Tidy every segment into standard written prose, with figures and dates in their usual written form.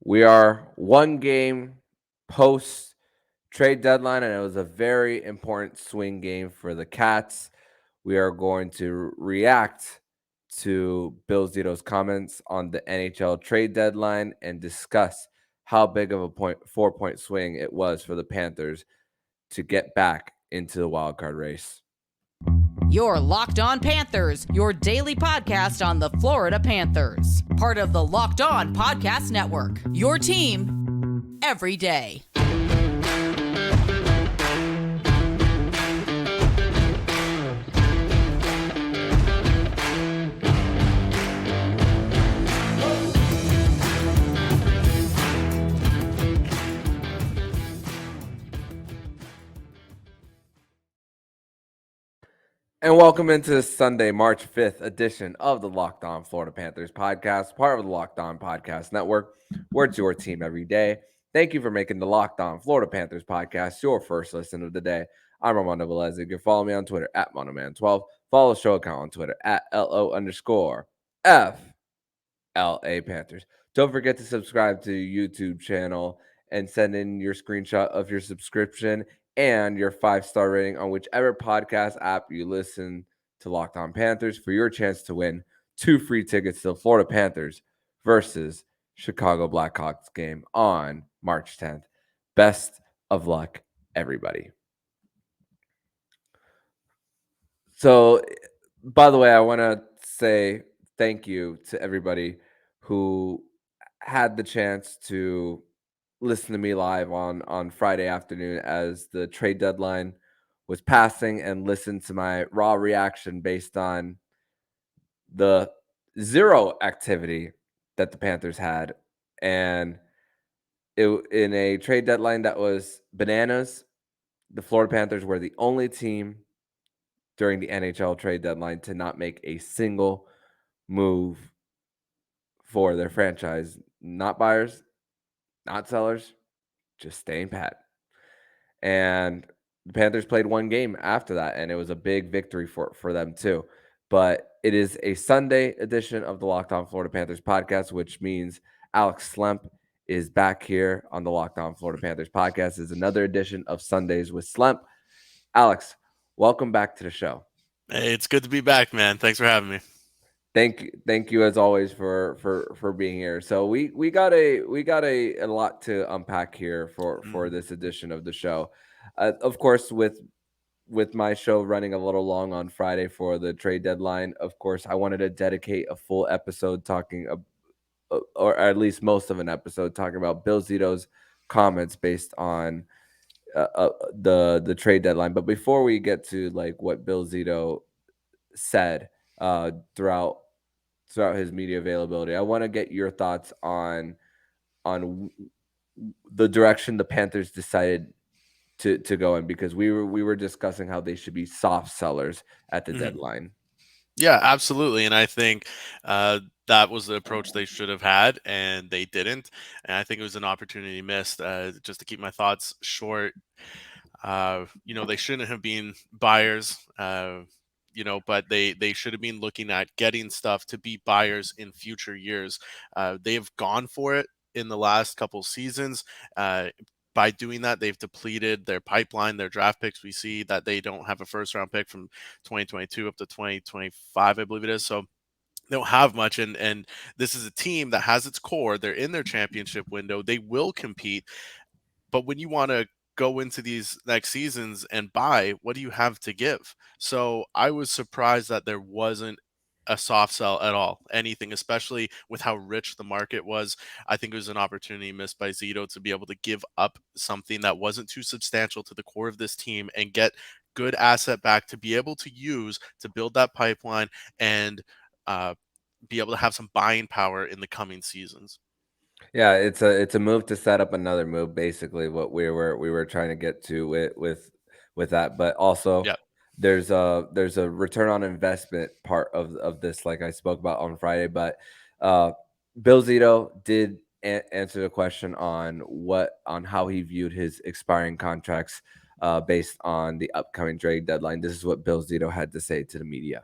We are one game post trade deadline, and it was a very important swing game for the Cats. We are going to react to Bill Zito's comments on the NHL trade deadline and discuss how big of a 4-point swing it was for the Panthers to get back into the wild card race. You're Locked On Panthers, your daily podcast on the Florida Panthers. Part of the Locked On Podcast Network, your team every day. And welcome into the Sunday, March 5th edition of the Locked On Florida Panthers podcast, part of the Locked On Podcast Network, where it's your team every day. Thank you for making the Locked On Florida Panthers podcast your first listen of the day. I'm Armando Velez. You can follow me on Twitter at MonoMan12. Follow the show account on Twitter at LO_FLA Panthers. Don't forget to subscribe to the YouTube channel and send in your screenshot of your subscription and your 5-star rating on whichever podcast app you listen to Locked On Panthers for your chance to win 2 free tickets to the Florida Panthers versus Chicago Blackhawks game on March 10th. Best of luck, everybody. So, by the way, I want to say thank you to everybody who had the chance to listen to me live on Friday afternoon as the trade deadline was passing and listen to my raw reaction based on the zero activity that the Panthers had. And in a trade deadline that was bananas, the Florida Panthers were the only team during the NHL trade deadline to not make a single move for their franchise. Not buyers, not sellers, just staying pat. And the Panthers played one game after that, and it was a big victory for them too. But it is a Sunday edition of the Locked On Florida Panthers podcast, which means Alex Slemp is back here on the Locked On Florida Panthers podcast. It's another edition of Sundays with Slemp. Alex, welcome back to the show. Hey, it's good to be back, man. Thanks for having me. Thank you as always for being here. So we got a lot to unpack here for this edition of the show. Of course, with my show running a little long on Friday for the trade deadline, of course, I wanted to dedicate a full episode talking, or at least most of an episode talking about Bill Zito's comments based on the trade deadline. But before we get to like what Bill Zito said throughout his media availability, I want to get your thoughts on the direction the Panthers decided to go in, because we were discussing how they should be soft sellers at the deadline. Yeah, absolutely. And I think that was the approach they should have had, and they didn't. And I think it was an opportunity missed. Just to keep my thoughts short, they shouldn't have been buyers. But they should have been looking at getting stuff to be buyers in future years. They've gone for it in the last couple seasons. By doing that, they've depleted their pipeline, their draft picks. We see that they don't have a first-round pick from 2022 up to 2025, I believe it is. So they don't have much, and this is a team that has its core. They're in their championship window. They will compete. But when you want to go into these next seasons and buy, what do you have to give? So I was surprised that there wasn't a soft sell at all, anything, especially with how rich the market was. I think it was an opportunity missed by Zito to be able to give up something that wasn't too substantial to the core of this team and get good asset back to be able to use to build that pipeline and be able to have some buying power in the coming seasons. Yeah, it's a move to set up another move, basically what we were trying to get to with that. But also, yeah, there's a return on investment part of this, like I spoke about on Friday. But Bill Zito did answer the question on how he viewed his expiring contracts based on the upcoming trade deadline. This is what Bill Zito had to say to the media.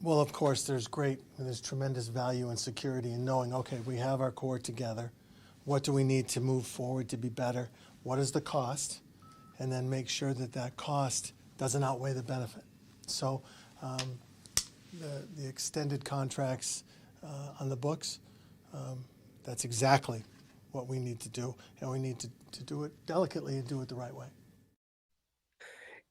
Well, of course, there's tremendous value and security in knowing, okay, we have our core together. What do we need to move forward to be better? What is the cost? And then make sure that that cost doesn't outweigh the benefit. So um, the extended contracts on the books, that's exactly what we need to do. And we need to do it delicately and do it the right way.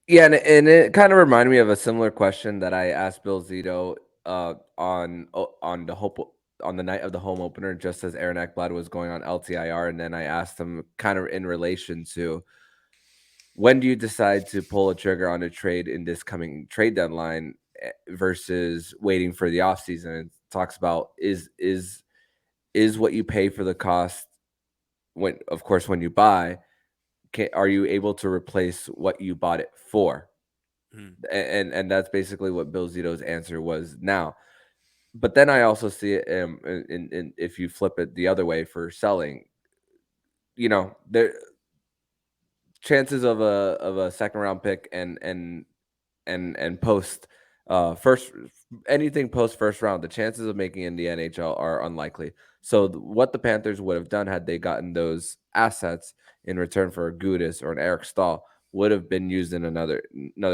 Yeah, and it kind of reminded me of a similar question that I asked Bill Zito on the on the night of the home opener, just as Aaron Ekblad was going on LTIR, and then I asked him kind of in relation to when do you decide to pull a trigger on a trade in this coming trade deadline versus waiting for the offseason. It talks about is what you pay for the cost when, of course, when you buy, are you able to replace what you bought it for? Mm, And that's basically what Bill Zito's answer was now. But then I also see it in if you flip it the other way for selling, there chances of a second round pick and post first anything post first round, the chances of making in the NHL are unlikely. So what the Panthers would have done had they gotten those assets in return for a Gudis or an Eric Stahl would have been used in another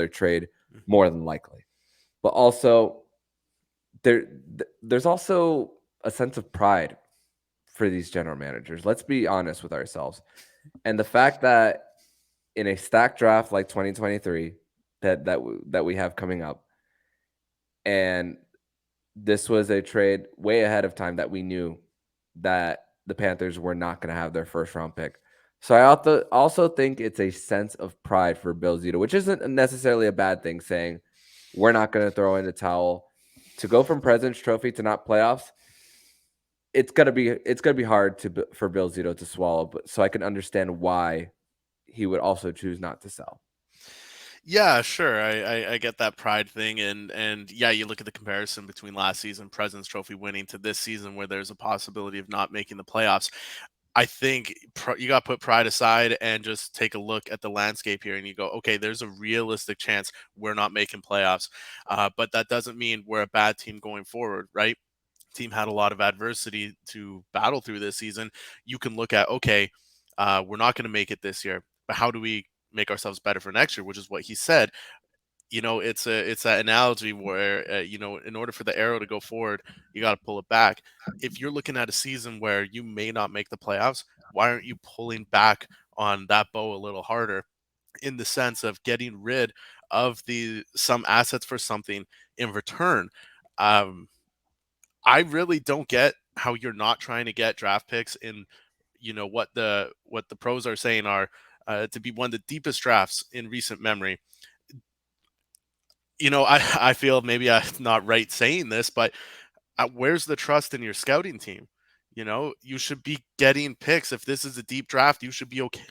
trade mhm. more than likely. But also there there's also a sense of pride for these general managers. Let's be honest with ourselves. And the fact that in a stacked draft like 2023 that we have coming up, and this was a trade way ahead of time that we knew that the Panthers were not going to have their first round pick. So I also think it's a sense of pride for Bill Zito, which isn't necessarily a bad thing, saying we're not going to throw in the towel. To go from President's Trophy to not playoffs, it's gonna be hard for Bill Zito to swallow. But so I can understand why he would also choose not to sell. Yeah, sure. I get that pride thing, and yeah, you look at the comparison between last season President's Trophy winning to this season, where there's a possibility of not making the playoffs. I think you got to put pride aside and just take a look at the landscape here, and you go, okay, there's a realistic chance we're not making playoffs, but that doesn't mean we're a bad team going forward, right? Team had a lot of adversity to battle through this season. You can look at, okay, we're not going to make it this year, but how do we make ourselves better for next year? Which is what he said. It's that analogy where in order for the arrow to go forward, you got to pull it back. If you're looking at a season where you may not make the playoffs, why aren't you pulling back on that bow a little harder, in the sense of getting rid of the some assets for something in return? um I really don't get how you're not trying to get draft picks in, what the pros are saying are, to be one of the deepest drafts in recent memory. I feel maybe I'm not right saying this, but where's the trust in your scouting team? You should be getting picks. If this is a deep draft, you should be okay.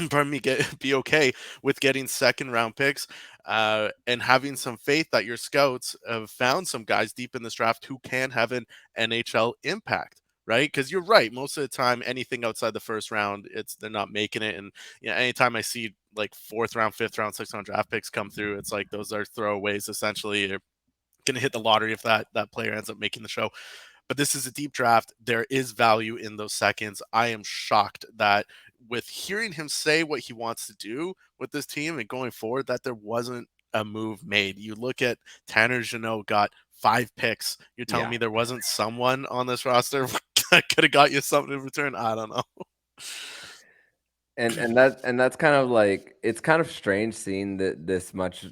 Pardon me, be okay with getting second round picks, and having some faith that your scouts have found some guys deep in this draft who can have an NHL impact. Right, because you're right. Most of the time, anything outside the first round, they're not making it. And anytime I see like fourth round, fifth round, sixth round draft picks come through, it's like those are throwaways. Essentially, you're going to hit the lottery if that player ends up making the show. But this is a deep draft. There is value in those seconds. I am shocked that with hearing him say what he wants to do with this team and going forward, that there wasn't a move made. You look at Tanner Jeannot got 5 picks. You're telling Yeah. me there wasn't someone on this roster that could have got you something in return? I don't know. And that's kind of like, it's kind of strange seeing that this much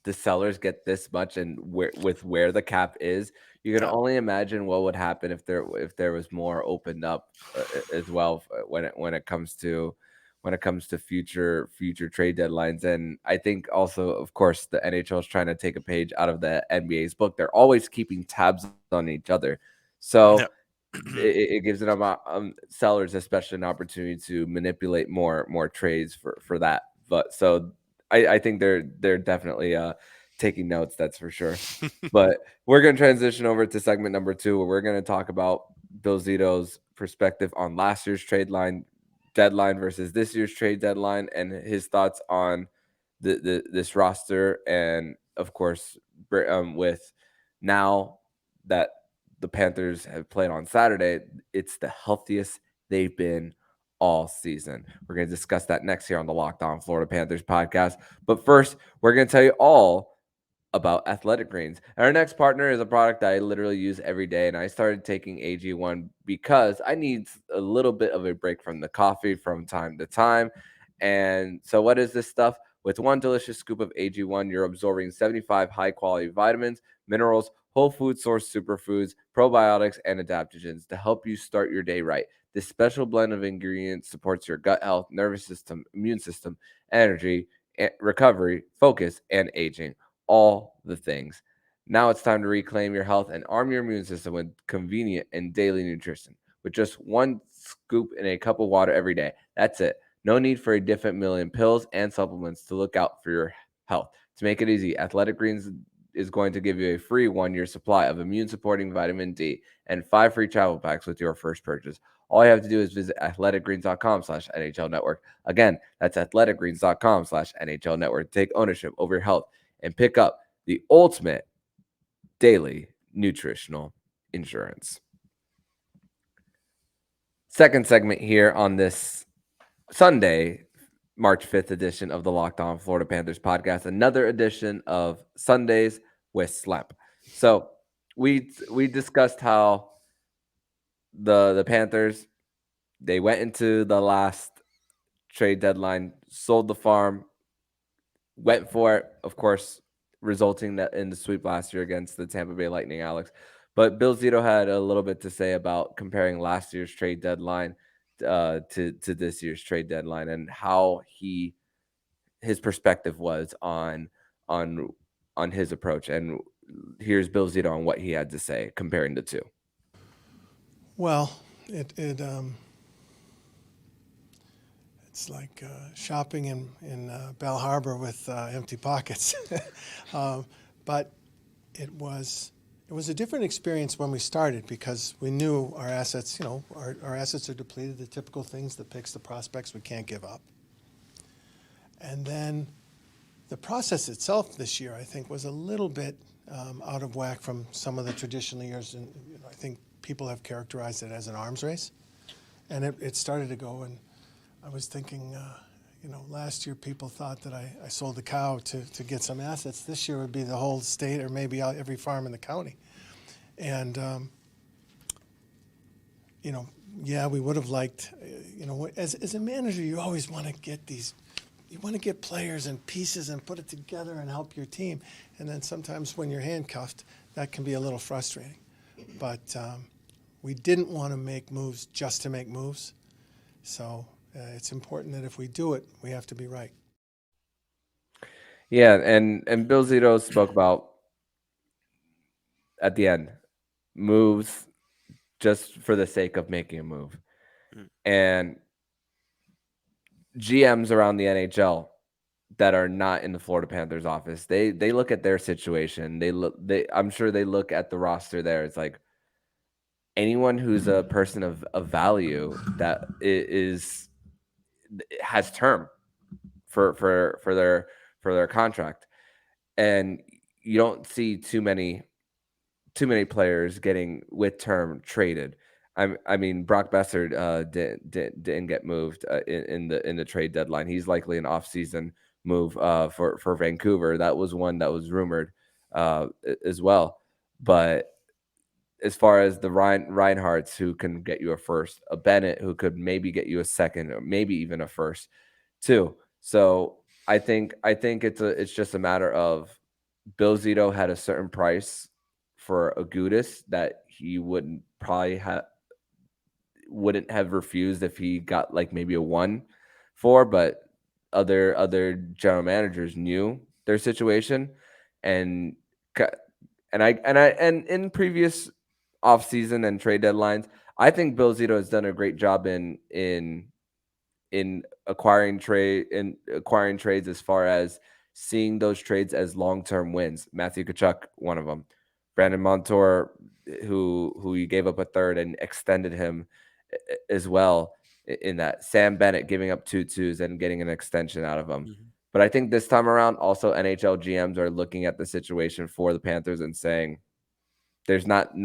the sellers get this much, and where the cap is, you can Yeah. only imagine what would happen if there was more opened up as well, when it comes to future trade deadlines. And I think also, of course, the NHL is trying to take a page out of the NBA's book. They're always keeping tabs on each other, so Yeah. it gives them sellers especially an opportunity to manipulate more trades for that. But so I think they're definitely taking notes, that's for sure. But we're going to transition over to segment number 2, where we're going to talk about Bill Zito's perspective on last year's trade line deadline versus this year's trade deadline, and his thoughts on this roster, and of course with Now that the Panthers have played on Saturday, it's the healthiest they've been all season. We're going to discuss that next here on the Locked On Florida Panthers podcast. But first, we're going to tell you all about Athletic Greens. And our next partner is a product that I literally use every day, and I started taking AG1 because I need a little bit of a break from the coffee from time to time. And so what is this stuff? With one delicious scoop of AG1, you're absorbing 75 high-quality vitamins, minerals, whole food source superfoods, probiotics, and adaptogens to help you start your day right. This special blend of ingredients supports your gut health, nervous system, immune system, energy, recovery, focus, and aging. All the things. Now it's time to reclaim your health and arm your immune system with convenient and daily nutrition. With just one scoop in a cup of water every day. That's it. No need for a different million pills and supplements to look out for your health. To make it easy, Athletic Greens is going to give you a free 1-year supply of immune supporting vitamin D and 5 free travel packs with your first purchase. All you have to do is visit athleticgreens.com/NHL network. Again, that's athleticgreens.com/NHL network. Take ownership over your health and pick up the ultimate daily nutritional insurance. Second segment here on this Sunday, March 5th edition of the Locked On Florida Panthers podcast. Another edition of Sundays with Slemp. So we discussed how the Panthers, they went into the last trade deadline, sold the farm, went for it, of course, resulting in the sweep last year against the Tampa Bay Lightning, Alex. But Bill Zito had a little bit to say about comparing last year's trade deadline to this year's trade deadline and how his perspective was on his approach. And here's Bill Zito on what he had to say comparing the two. Well, it's like shopping in Bell Harbor with empty pockets. But it was a different experience when we started because we knew our assets, our assets are depleted, the typical things, the picks, the prospects we can't give up. And then the process itself this year, I think, was a little bit out of whack from some of the traditional years. And I think people have characterized it as an arms race. And it started to go, and I was thinking, last year people thought that I sold the cow to get some assets. This year would be the whole state or maybe every farm in the county. And, we would have liked, as a manager, you always want to get you want to get players and pieces and put it together and help your team. And then sometimes when you're handcuffed, that can be a little frustrating. But we didn't want to make moves just to make moves. So it's important that if we do it, we have to be right. Yeah, and Bill Zito spoke about at the end moves just for the sake of making a move. And GMs around the NHL that are not in the Florida Panthers office, they look at their situation. I'm sure they look at the roster there. It's like anyone who's a person of value that has term for their contract, and you don't see too many players getting with term traded. I mean, Brock Besser didn't get moved in the trade deadline. He's likely an off-season move for Vancouver. That was one that was rumored as well. But as far as the Reinhardts who can get you a first, a Bennett who could maybe get you a second or maybe even a first too. So I think it's just a matter of Bill Zito had a certain price for Agudas that he wouldn't have refused if he got like maybe a 1 for, but other general managers knew their situation and in previous offseason and trade deadlines, I think Bill Zito has done a great job in acquiring trades as far as seeing those trades as long-term wins. Matthew Tkachuk, one of them. Brandon Montour, who he gave up a third and extended him as well in that. Sam Bennett giving up 2-2s and getting an extension out of him. Mm-hmm. But I think this time around, also NHL GMs are looking at the situation for the Panthers and saying, there's not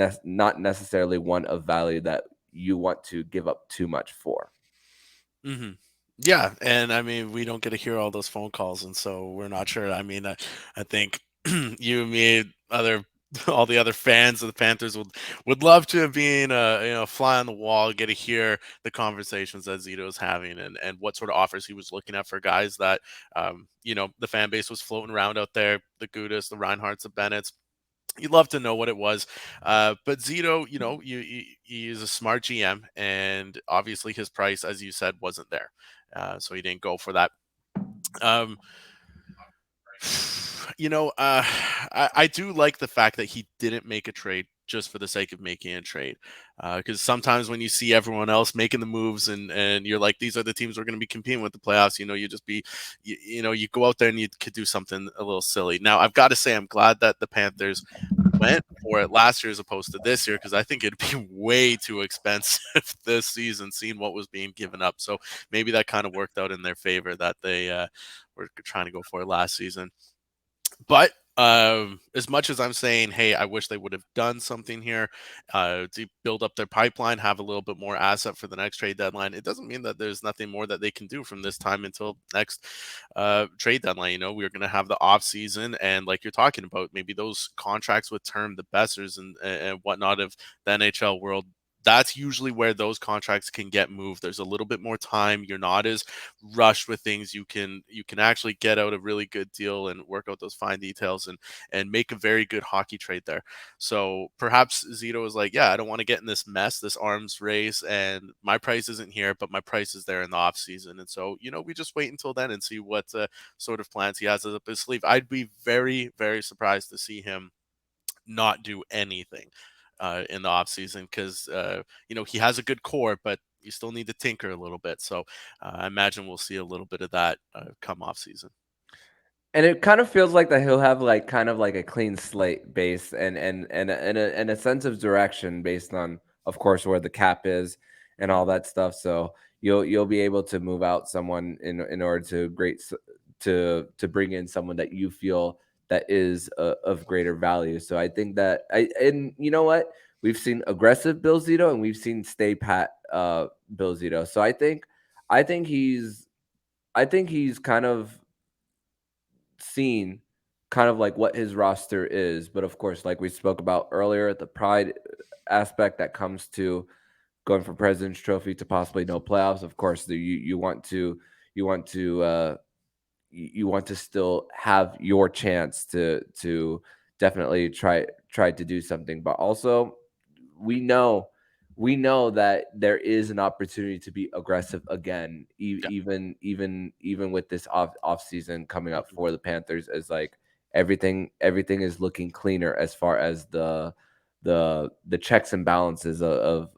necessarily one of value that you want to give up too much for. Hmm. Yeah, and I mean, we don't get to hear all those phone calls, and so we're not sure. I mean, I think you, me, other all the other fans of the Panthers would love to have been fly on the wall, get to hear the conversations that Zito's having, and what sort of offers he was looking at for guys that the fan base was floating around out there, the Gudas, the Reinhardts, the Bennetts. You'd love to know what it was. But Zito, he is a smart GM, and obviously his price, as you said, wasn't there. So he didn't go for that. Um, I do like the fact that he didn't make a trade just for the sake of making a trade. Because sometimes when you see everyone else making the moves and you're like, these are the teams we're going to be competing with the playoffs, you just be, you go out there and you could do something a little silly. Now, I've got to say, I'm glad that the Panthers went for it last year as opposed to this year, because I think it'd be way too expensive this season, seeing what was being given up. So maybe that kind of worked out in their favor that they were trying to go for it last season. But as much as I'm saying, hey, I wish they would have done something here to build up their pipeline, have a little bit more asset for the next trade deadline, it doesn't mean that there's nothing more that they can do from this time until next trade deadline. We're going to have the off season, and like you're talking about, maybe those contracts with term, the Bessers and whatnot of the NHL world. That's usually where those contracts can get moved. There's a little bit more time. You're not as rushed with things. You can actually get out a really good deal and work out those fine details and make a very good hockey trade there. So perhaps Zito is like, yeah, I don't want to get in this mess, this arms race, and my price isn't here, but my price is there in the off season. And so we just wait until then and see what sort of plans he has up his sleeve. I'd be very, very surprised to see him not do anything in the offseason, because he has a good core, but you still need to tinker a little bit. So I imagine we'll see a little bit of that come off season. And it kind of feels like that he'll have like kind of like a clean slate base and a sense of direction based on, of course, where the cap is and all that stuff. So you'll be able to move out someone in order to bring in someone that you feel that is of greater value. So I think that and you know what, we've seen aggressive Bill Zito and we've seen stay pat Bill Zito. So I think he's kind of seen kind of like what his roster is, but of course, like we spoke about earlier, the pride aspect that comes to going from President's Trophy to possibly no playoffs. Of course, you want to you want to you want to still have your chance to definitely try to do something, but also we know we know that there is an opportunity to be aggressive again, Yeah. even with this off season coming up Mhm. for the Panthers, as like everything is looking cleaner as far as the checks and balances of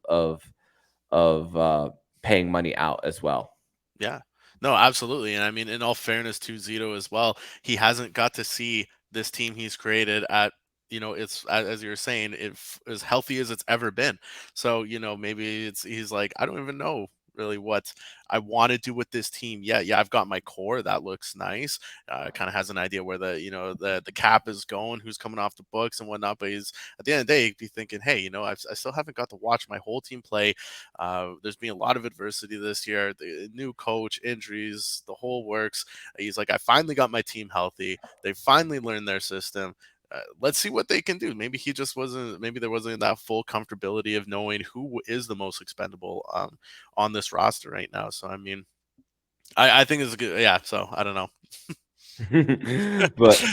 paying money out as well. Yeah. No, absolutely. And I mean, in all fairness to Zito as well, he hasn't got to see this team he's created at, it's as you're saying, if as healthy as it's ever been. So, maybe he's like, I don't even know really what I want to do with this team. Yeah, I've got my core that looks nice. Kind of has an idea where the cap is going, who's coming off the books and whatnot. But he's at the end of the day, he'd be thinking, hey, I still haven't got to watch my whole team play. There's been a lot of adversity this year, the new coach, injuries, the whole works. He's like, I finally got my team healthy. They finally learned their system. Let's see what they can do. Maybe he just wasn't. Maybe there wasn't that full comfortability of knowing who is the most expendable on this roster right now. So I mean, I think it's good. Yeah. So I don't know. But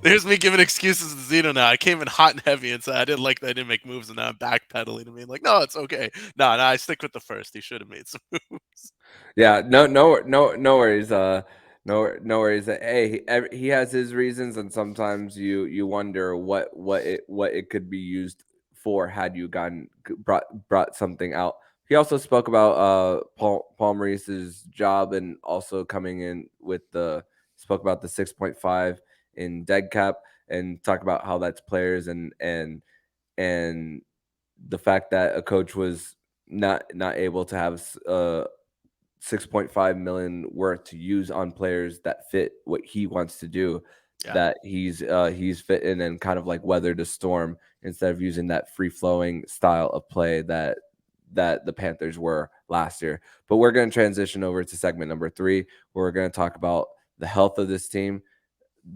There's me giving excuses to Zeno now. I came in hot and heavy and said I didn't like that I didn't make moves, and now I'm backpedaling. I mean, like, no, it's okay. No, I stick with the first. He should have made some moves. yeah, no worries. No worries. Hey, he has his reasons, and sometimes you wonder what it could be used for had you brought something out. He also spoke about Paul Maurice's job and also coming in with the spoke about the 6.5 in dead cap and talk about how that's players and the fact that a coach was not able to have 6.5 million worth to use on players that fit what he wants to do. Yeah. that he's fit in and kind of like weathered a storm instead of using that free flowing style of play that the Panthers were last year. But we're going to transition over to segment number 3, where we're going to talk about the health of this team,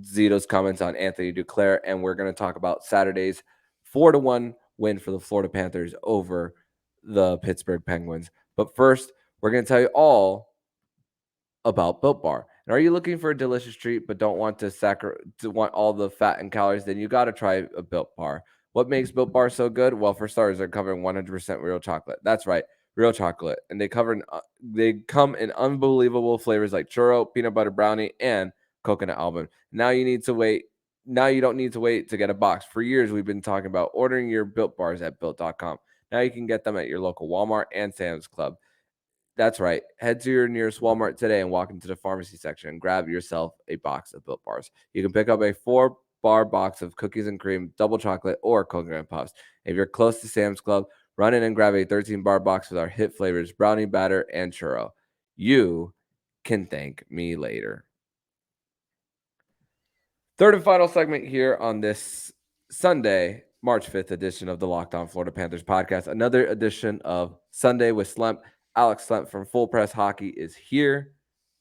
Zito's comments on Anthony Duclair, and we're going to talk about Saturday's 4-1 win for the Florida Panthers over the Pittsburgh Penguins. But first, we're going to tell you all about Built Bar. And are you looking for a delicious treat but don't want to want all the fat and calories? Then you got to try a Built Bar. What makes Built Bar so good? Well, for starters, they're covering 100% real chocolate. That's right, real chocolate. And they come in unbelievable flavors like churro, peanut butter brownie, and coconut almond. Now you need to wait. Now you don't need to wait to get a box. For years, we've been talking about ordering your Built Bars at built.com. Now you can get them at your local Walmart and Sam's Club. That's right. Head to your nearest Walmart today and walk into the pharmacy section and grab yourself a box of Built Bars. You can pick up a 4-bar box of cookies and cream, double chocolate, or coconut puffs. If you're close to Sam's Club, run in and grab a 13-bar box with our hit flavors, brownie batter, and churro. You can thank me later. Third and final segment here on this Sunday, March 5th edition of the Locked On Florida Panthers podcast. Another edition of Sunday with Slemp. Alex Slemp from Full Press Hockey is here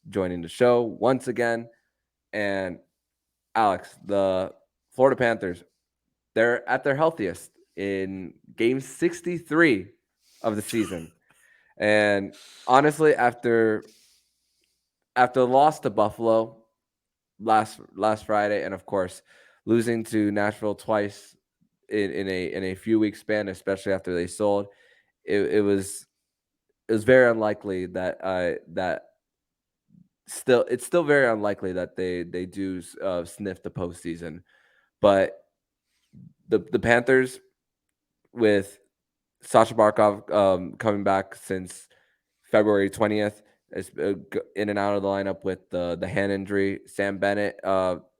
joining the show once again. And Alex, the Florida Panthers, they're at their healthiest in game 63 of the season. And honestly, after the loss to Buffalo last Friday, and of course losing to Nashville twice in a few week span, especially after they sold, it was very unlikely that it's still very unlikely that they do sniff the postseason. But the Panthers, with Sasha Barkov coming back since February 20th, is in and out of the lineup with the hand injury. Sam Bennett,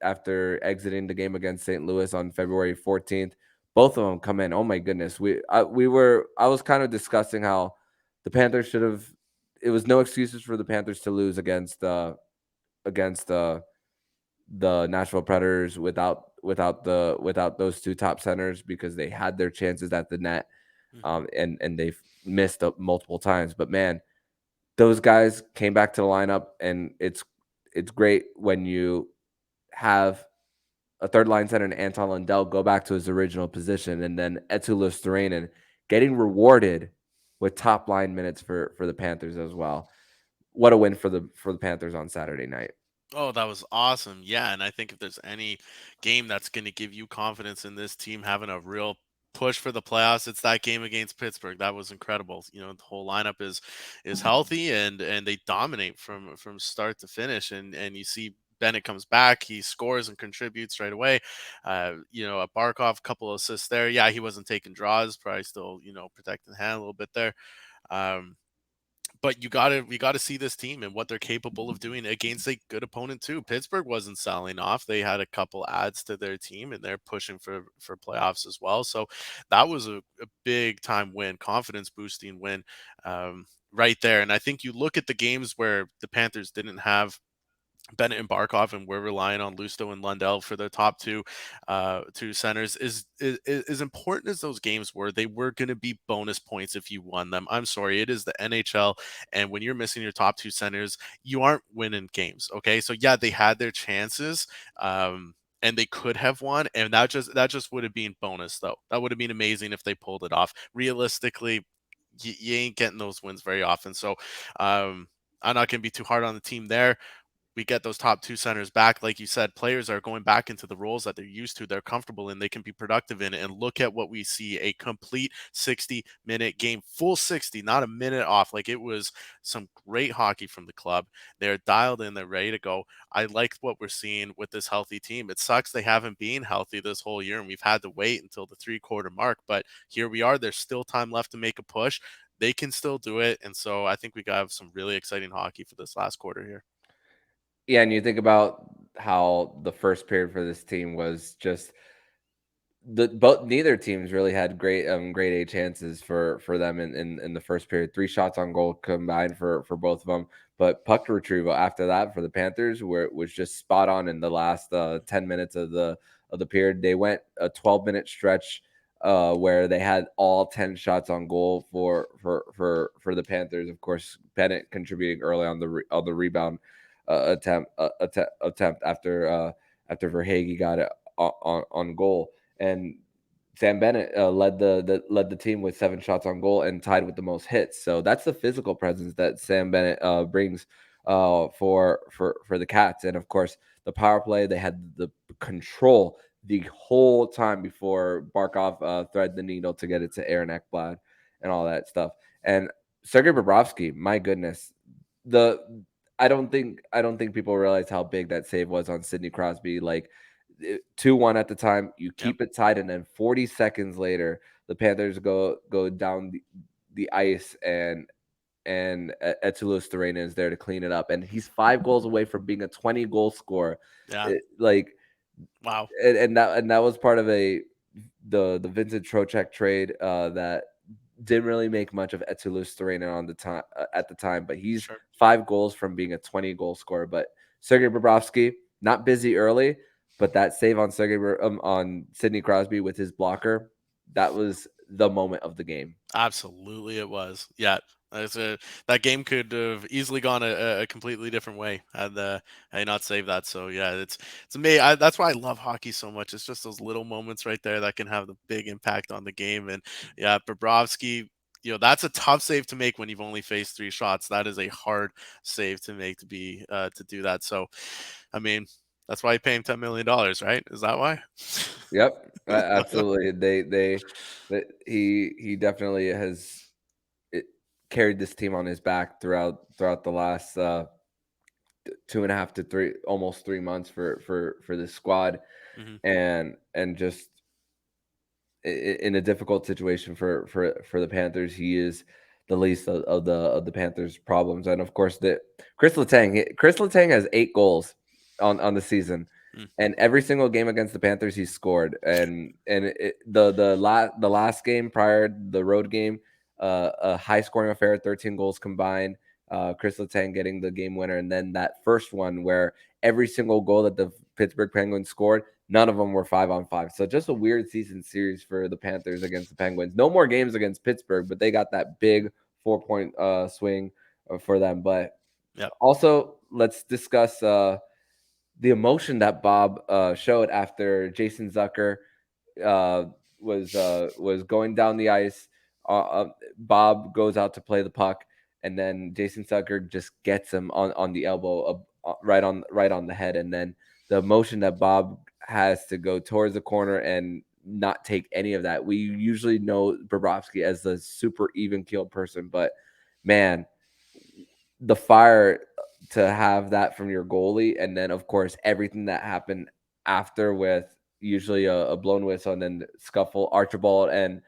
after exiting the game against St. Louis on February 14th, both of them come in. Oh my goodness, I was kind of discussing how the Panthers should have. It was no excuses for the Panthers to lose against the Nashville Predators without those two top centers, because they had their chances at the net, and they've missed up multiple times. But man, those guys came back to the lineup, and it's great when you have a third line center and Anton Lundell go back to his original position, and then Eetu Luostarinen getting rewarded with top line minutes for the Panthers as well. What a win for the Panthers on Saturday night. Oh, that was awesome. Yeah, and I think if there's any game that's going to give you confidence in this team having a real push for the playoffs, it's that game against Pittsburgh. That was incredible. The whole lineup is healthy, and they dominate from start to finish, and you see Bennett comes back, he scores and contributes right away. A Barkov, couple of assists there. Yeah, he wasn't taking draws, probably still, protecting the hand a little bit there. But we gotta see this team and what they're capable of doing against a good opponent too. Pittsburgh wasn't selling off; they had a couple adds to their team, and they're pushing for playoffs as well. So that was a big time win, confidence boosting win, right there. And I think you look at the games where the Panthers didn't have Bennett and Barkov, and we're relying on Lusto and Lundell for their top two centers. Is as important as those games were, they were going to be bonus points if you won them. I'm sorry, it is the NHL, and when you're missing your top two centers, you aren't winning games. Okay, so yeah, they had their chances, and they could have won, and that just would have been bonus though. That would have been amazing if they pulled it off. Realistically, you ain't getting those wins very often. So, I'm not going to be too hard on the team there. We get those top two centers back. Like you said, players are going back into the roles that they're used to, they're comfortable in, they can be productive in it. And look at what we see, a complete 60-minute game, full 60, not a minute off. Like, it was some great hockey from the club. They're dialed in, they're ready to go. I like what we're seeing with this healthy team. It sucks they haven't been healthy this whole year, and we've had to wait until the 3-quarter mark, but here we are. There's still time left to make a push. They can still do it. And so I think we got some really exciting hockey for this last quarter here. Yeah, and you think about how the first period for this team was just neither teams really had grade A chances for them in the first period. 3 shots on goal combined for both of them, but puck retrieval after that for the Panthers where it was just spot on in the last 10 minutes of the period. They went a 12-minute stretch where they had all 10 shots on goal for the Panthers. Of course, Bennett contributing early on the rebound attempt after Verhaeghe got it on goal. And Sam Bennett led the team with 7 shots on goal and tied with the most hits. So that's the physical presence that Sam Bennett brings for the Cats. And of course, the power play, they had the control the whole time before Barkov threaded the needle to get it to Aaron Ekblad and all that stuff. And Sergei Bobrovsky, my goodness, the I don't think people realize how big that save was on Sidney Crosby. Like 2-1 at the time, you keep it tied, and then 40 seconds later, the Panthers go down the ice, and Etulos Terena is there to clean it up, and he's 5 goals away from being a 20-goal scorer. Yeah. Wow. And that was part of the Vincent Trocheck trade that didn't really make much of Etulos Terena on the time at the time, but he's 5 goals from being a 20-goal scorer. But Sergei Bobrovsky, not busy early, but that save on on Sidney Crosby with his blocker, that was the moment of the game. Absolutely, it was. Yeah, that game could have easily gone a completely different way had they not saved that. So yeah, it's amazing. That's why I love hockey so much. It's just those little moments right there that can have the big impact on the game. And yeah, Bobrovsky, that's a tough save to make when you've only faced 3 shots. That is a hard save to make to do that. So, I mean, that's why you pay him $10 million, right? Is that why? Yep, absolutely. He definitely has carried this team on his back throughout the last 2.5 to 3, almost 3 months for this squad, and just in a difficult situation for the Panthers. He is the least of the Panthers' problems, and of course Chris Letang has 8 goals on the season. And every single game against the Panthers, he scored. And the last game prior, the road game, a high scoring affair, 13 goals combined. Chris Letang getting the game winner, and then that first one where every single goal that the Pittsburgh Penguins scored, none of them were 5-on-5. So just a weird season series for the Panthers against the Penguins. No more games against Pittsburgh, but they got that big 4-point swing for them. But also, let's discuss the emotion that Bob showed after Jason Zucker was going down the ice. Bob goes out to play the puck, and then Jason Zucker just gets him on the elbow, right on the head, and then the emotion that Bob has to go towards the corner and not take any of that. We usually know Bobrovsky as the super even-keeled person, but man, the fire to have that from your goalie, and then of course everything that happened after with usually a blown whistle and then scuffle. Archibald and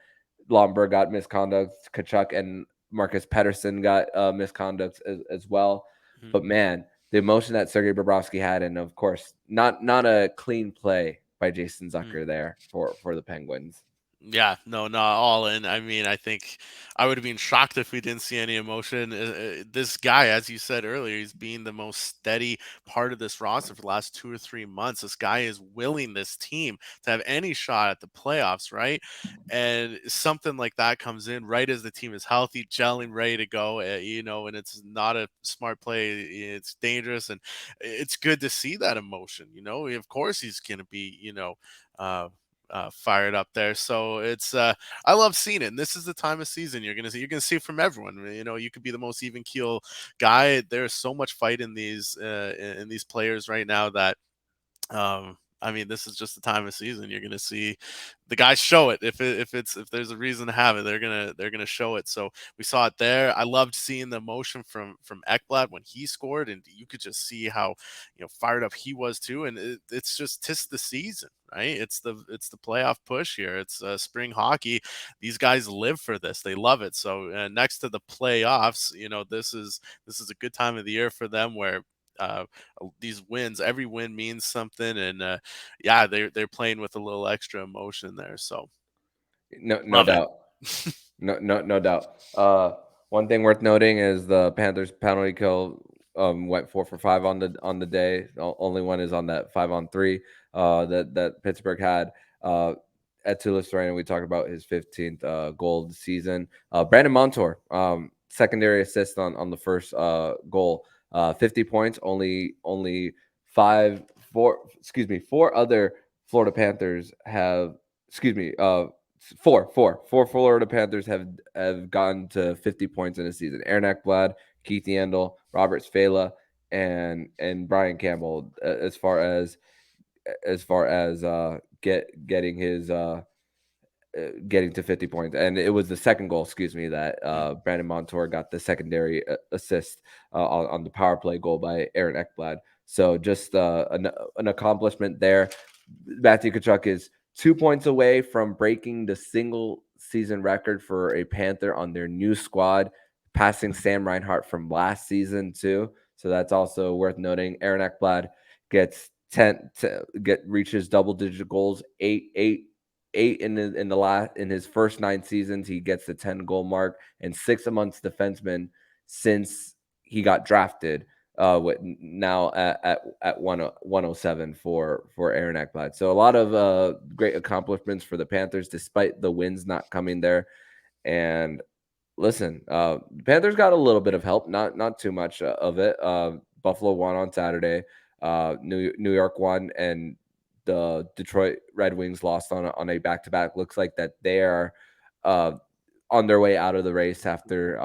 Lomberg got misconduct. Kachuk and Marcus Pettersson got misconduct as well. But man, the emotion that Sergei Bobrovsky had, and of course not a clean play by Jason Zucker there for the Penguins. Yeah, no, not all. And I mean, I think I would have been shocked if we didn't see any emotion. This guy, as you said earlier, he's being the most steady part of this roster for the last 2 or 3 months. This guy is willing this team to have any shot at the playoffs, right? And something like that comes in right as the team is healthy, gelling, ready to go, and it's not a smart play. It's dangerous, and it's good to see that emotion. Of course, he's going to be, fired up there. So it's I love seeing it. And this is the time of season you're gonna see it from everyone. You could be the most even keel guy. There's so much fight in these players right now that I mean, this is just the time of season. You're gonna see the guys show it. If there's a reason to have it, they're gonna show it. So we saw it there. I loved seeing the emotion from Ekblad when he scored, and you could just see how fired up he was too. And it's just 'tis the season, right? It's the playoff push here. It's spring hockey. These guys live for this. They love it. So next to the playoffs, this is a good time of the year for them where these wins, every win means something, and yeah, they're playing with a little extra emotion there. So No love it. doubt. No doubt. One thing worth noting is the Panthers penalty kill went 4 for 5 on the day. Only one is on that 5-on-3 that Pittsburgh had. At Tulis Serena, we talked about his 15th goal of the season. Brandon Montour, secondary assist on the first goal. 50 points. Only four other Florida Panthers have. Excuse me. Four Florida Panthers have gotten to 50 points in a season. Aaron Ekblad, Keith Yandel, Robert Spela, and Brian Campbell. As far as getting to 50 points, and it was the second goal, excuse me, that Brandon Montour got the secondary assist on the power play goal by Aaron Ekblad. So just an accomplishment there. Matthew Tkachuk is 2 points away from breaking the single season record for a Panther on their new squad, passing Sam Reinhart from last season too. So that's also worth noting. Aaron Ekblad gets reaches double digit goals, eight in his first 9 seasons. He gets the 10 goal mark, and 6 amongst defensemen since he got drafted. Now at 107 for Aaron Ekblad. So a lot of great accomplishments for the Panthers, despite the wins not coming there. And listen, the Panthers got a little bit of help, not too much of it. Buffalo won on Saturday. New York won, and the Detroit Red Wings lost on a back-to-back. Looks like that they are on their way out of the race after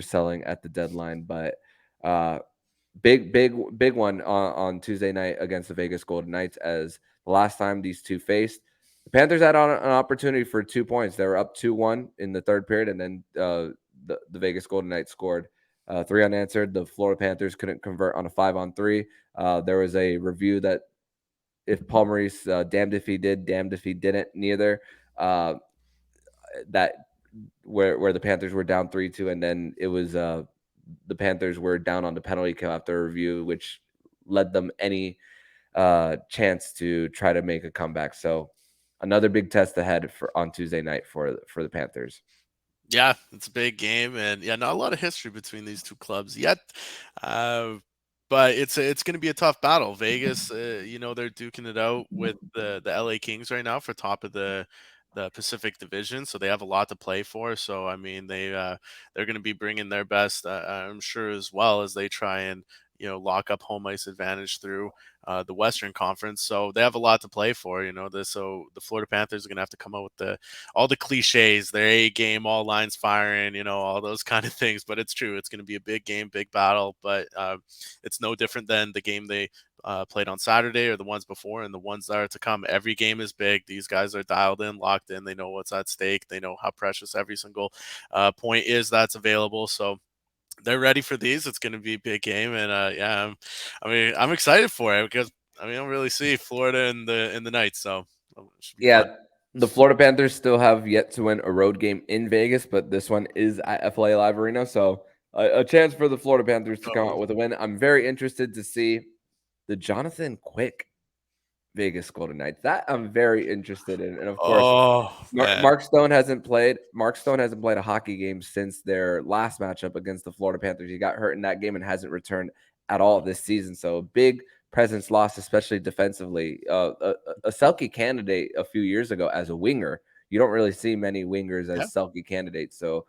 selling at the deadline. But big one on Tuesday night against the Vegas Golden Knights, as the last time these two faced, the Panthers had an opportunity for 2 points. They were up 2-1 in the third period, and then the Vegas Golden Knights scored 3 unanswered. The Florida Panthers couldn't convert on a 5-on-3. There was a review that if Paul Maurice, damned if he did, damned if he didn't, neither. That where the Panthers were down 3-2, and then it was the Panthers were down on the penalty kill after a review, which led them any chance to try to make a comeback. So another big test ahead on Tuesday night for the Panthers. Yeah, it's a big game, and yeah, not a lot of history between these two clubs yet. But it's going to be a tough battle. Vegas, they're duking it out with the LA Kings right now for top of the Pacific Division, so they have a lot to play for. So I mean, they're going to be bringing their best, I'm sure, as well as they try and lock up home ice advantage through the Western Conference. So they have a lot to play for. So the Florida Panthers are going to have to come out with all the cliches, their A game, all lines firing, all those kind of things. But it's true. It's going to be a big game, big battle. But it's no different than the game they played on Saturday or the ones before and the ones that are to come. Every game is big. These guys are dialed in, locked in. They know what's at stake. They know how precious every single point is that's available. So they're ready for these. It's going to be a big game, and I'm excited for it because I don't really see Florida in the Knights, so it should be fun. The Florida Panthers still have yet to win a road game in Vegas, but this one is at FLA Live Arena, so a chance for the Florida Panthers to come out with a win. I'm very interested to see the Jonathan Quick Vegas Golden Knights. That I'm very interested in, and of course, Mark Stone hasn't played. Mark Stone hasn't played a hockey game since their last matchup against the Florida Panthers. He got hurt in that game and hasn't returned at all this season. So big presence lost, especially defensively. A Selke candidate a few years ago as a winger. You don't really see many wingers as Selke candidates. So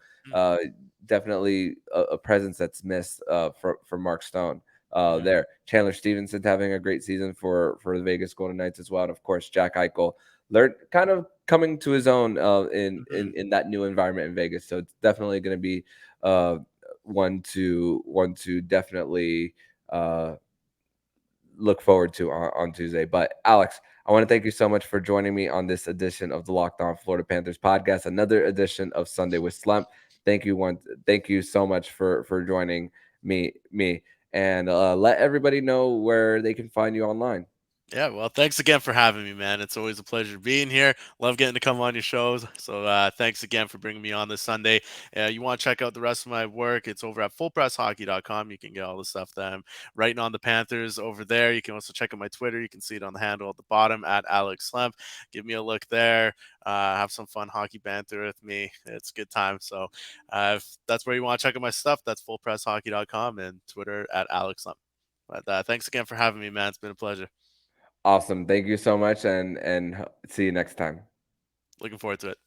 definitely a presence that's missed for Mark Stone. There. Chandler Stevenson having a great season for the Vegas Golden Knights as well. And of course, Jack Eichel kind of coming to his own in that new environment in Vegas. So it's definitely going to be one to definitely look forward to on Tuesday. But Alex, I want to thank you so much for joining me on this edition of the Locked On Florida Panthers podcast, another edition of Sunday with Slemp. Thank you so much for joining me. And let everybody know where they can find you online. Yeah, well, thanks again for having me, man. It's always a pleasure being here. Love getting to come on your shows. So thanks again for bringing me on this Sunday. You want to check out the rest of my work, it's over at fullpresshockey.com. You can get all the stuff that I'm writing on the Panthers over there. You can also check out my Twitter. You can see it on the handle at the bottom at Alex Slemp. Give me a look there. Have some fun hockey banter with me. It's a good time. So if that's where you want to check out my stuff, that's fullpresshockey.com and Twitter at Alex Slemp. But thanks again for having me, man. It's been a pleasure. Awesome. Thank you so much, and see you next time. Looking forward to it.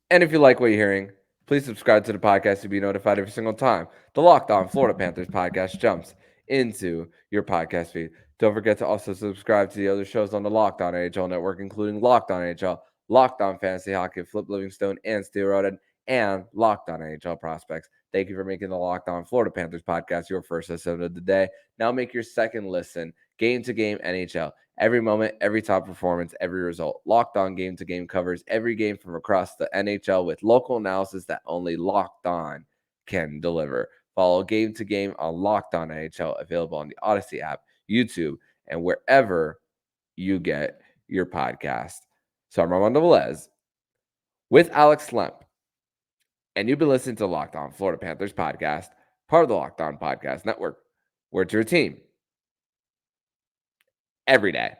And if you like what you're hearing, please subscribe to the podcast to be notified every single time the Locked On Florida Panthers podcast jumps into your podcast feed. Don't forget to also subscribe to the other shows on the Locked On NHL network, including Locked On NHL, Locked On Fantasy Hockey, Flip Livingstone, and Steel Roden, and Locked On NHL Prospects. Thank you for making the Locked On Florida Panthers podcast your first listen of the day. Now make your second listen Game to Game NHL. Every moment, every top performance, every result. Locked On Game to Game covers every game from across the NHL with local analysis that only Locked On can deliver. Follow Game to Game on Locked On NHL, available on the Odyssey app, YouTube, and wherever you get your podcast. So I'm Armando Velez with Alex Slemp, and you've been listening to Locked On Florida Panthers podcast, part of the Locked On Podcast Network. We're your team every day.